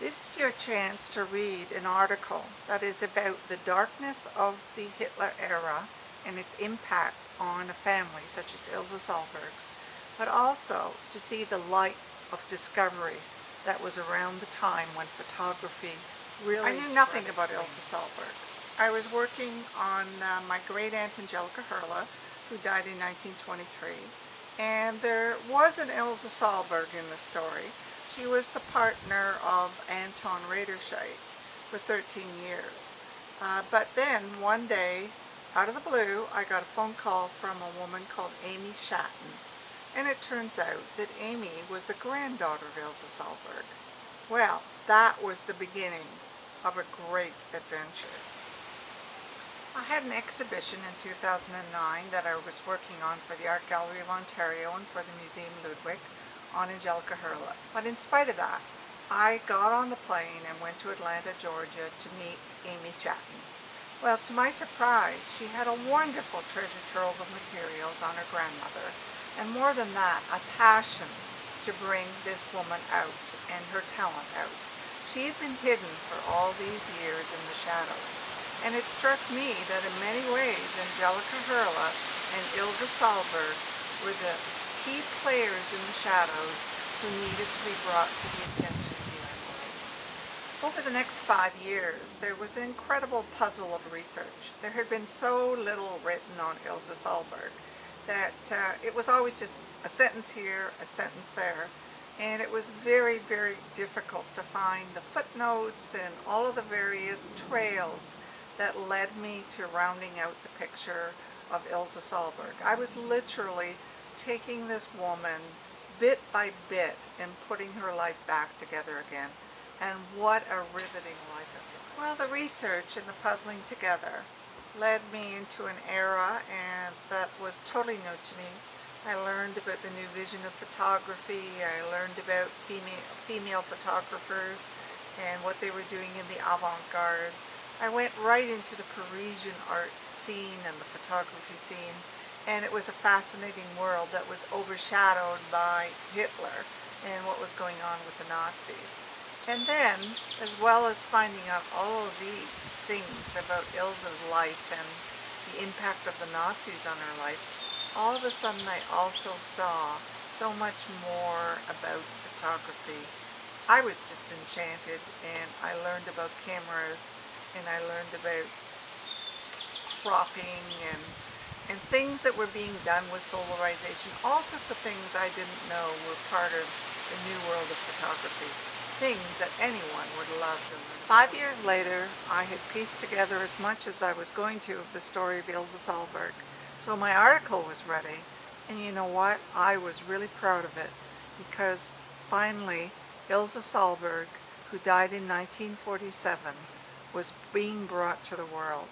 This is your chance to read an article that is about the darkness of the Hitler era and its impact on a family such as Ilse Salberg's, but also to see the light of discovery that was around the time when photography really I knew nothing about Ilse Salberg. I was working on my great aunt Angelica Hurla, who died in 1923, and there was an Ilse Salberg in the story. She was the partner of Anton Raderscheit for 13 years. But then one day, out of the blue, I got a phone call from a woman called Amy Shatton. And it turns out that Amy was the granddaughter of Ilse Salberg. Well, that was the beginning of a great adventure. I had an exhibition in 2009 that I was working on for the Art Gallery of Ontario and for the Museum Ludwig on Angelica Hurla. But in spite of that, I got on the plane and went to Atlanta, Georgia to meet Amy Shatton. Well, to my surprise, she had a wonderful treasure trove of materials on her grandmother, and more than that, a passion to bring this woman out and her talent out. She had been hidden for all these years in the shadows, and it struck me that in many ways Angelica Hurla and Ilse Salberg were the key players in the shadows who needed to be brought to the attention here. Over the next 5 years, there was an incredible puzzle of research. There had been so little written on Ilse Salberg that it was always just a sentence here, a sentence there, and it was very, very difficult to find the footnotes and all of the various trails that led me to rounding out the picture of Ilse Salberg. I was literally taking this woman bit by bit and putting her life back together again. And what a riveting life it was. Well, the research and the puzzling together led me into an era and that was totally new to me. I learned about the new vision of photography. I learned about female photographers and what they were doing in the avant-garde. I went right into the Parisian art scene and the photography scene, and it was a fascinating world that was overshadowed by Hitler and what was going on with the Nazis. And then, as well as finding out all of these things about Ilse's life and the impact of the Nazis on her life, all of a sudden I also saw so much more about photography. I was just enchanted, and I learned about cameras, and I learned about cropping and things that were being done with solarization. All sorts of things I didn't know were part of the new world of photography. Things that anyone would love to learn. 5 years later, I had pieced together as much as I was going to of the story of Ilse Salberg. So my article was ready, and you know what? I was really proud of it, because finally Ilse Salberg, who died in 1947, was being brought to the world.